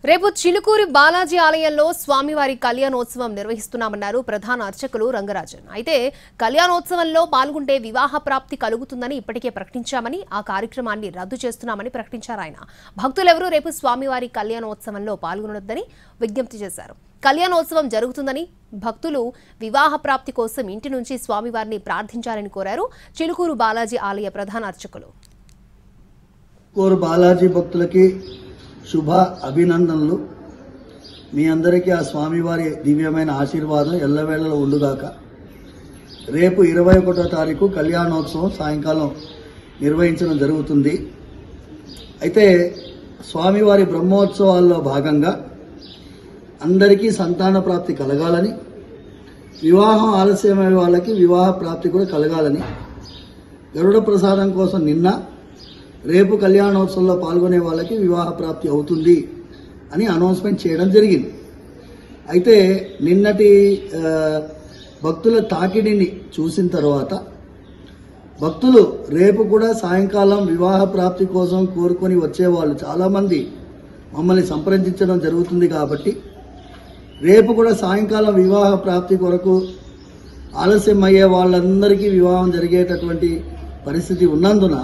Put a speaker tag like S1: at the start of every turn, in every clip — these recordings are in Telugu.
S1: రేపు చిలుకూరి బాలాజీ ఆలయంలో స్వామివారి కళ్యాణోత్సవం నిర్వహిస్తున్నామన్నారు ప్రధాన అర్చకులు రంగరాజన్. అయితే కళ్యాణోత్సవంలో పాల్గొంటే వివాహ ప్రాప్తి కలుగుతుందని ఇప్పటికే ప్రకటించామని, ఆ కార్యక్రమాన్ని రద్దు చేస్తున్నామని ప్రకటించారు ఆయన. భక్తులెవరూ రేపు స్వామివారి కళ్యాణోత్సవంలో పాల్గొనొద్దని విజ్ఞప్తి చేశారు. కళ్యాణోత్సవం జరుగుతుందని భక్తులు వివాహ ప్రాప్తి కోసం ఇంటి నుంచి స్వామివారిని ప్రార్థించాలని కోరారు చిలుకూరు బాలాజీ ఆలయ ప్రధాన అర్చకులు.
S2: బాలాజీ భక్తులకి శుభ అభినందనలు. మీ అందరికీ ఆ స్వామివారి దివ్యమైన ఆశీర్వాదం ఎల్లవేళలో ఉండుగాక. రేపు 21వ తారీఖు కళ్యాణోత్సవం సాయంకాలం నిర్వహించడం జరుగుతుంది. అయితే స్వామివారి బ్రహ్మోత్సవాల్లో భాగంగా అందరికీ సంతాన ప్రాప్తి కలగాలని, వివాహం ఆలస్యమయ్యే వాళ్ళకి వివాహ ప్రాప్తి కూడా కలగాలని గరుడ ప్రసాదం కోసం నిన్న, రేపు కళ్యాణోత్సవంలో పాల్గొనే వాళ్ళకి వివాహ ప్రాప్తి అవుతుంది అని అనౌన్స్మెంట్ చేయడం జరిగింది. అయితే నిన్నటి భక్తుల తాకిడిని చూసిన తర్వాత భక్తులు రేపు కూడా సాయంకాలం వివాహ ప్రాప్తి కోసం కోరుకొని వచ్చేవాళ్ళు చాలామంది మమ్మల్ని సంప్రదించడం జరుగుతుంది. కాబట్టి రేపు కూడా సాయంకాలం వివాహ ప్రాప్తి కొరకు ఆలస్యం అయ్యే వాళ్ళందరికీ వివాహం జరిగేటటువంటి పరిస్థితి ఉన్నందున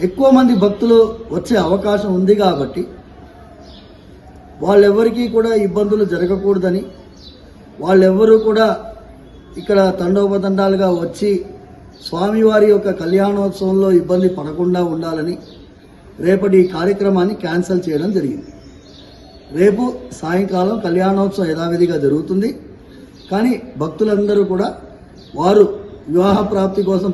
S2: ఎక్కువ మంది భక్తులు వచ్చే అవకాశం ఉంది. కాబట్టి వాళ్ళెవరికీ కూడా ఇబ్బందులు జరగకూడదని, వాళ్ళెవ్వరూ కూడా ఇక్కడ తండోపతండాలుగా వచ్చి స్వామివారి యొక్క కళ్యాణోత్సవంలో ఇబ్బంది పడకుండా ఉండాలని రేపటి ఈ కార్యక్రమాన్ని క్యాన్సిల్ చేయడం జరిగింది. రేపు సాయంకాలం కళ్యాణోత్సవం యథావిధిగా జరుగుతుంది. కానీ భక్తులందరూ కూడా వారు వివాహ ప్రాప్తి కోసం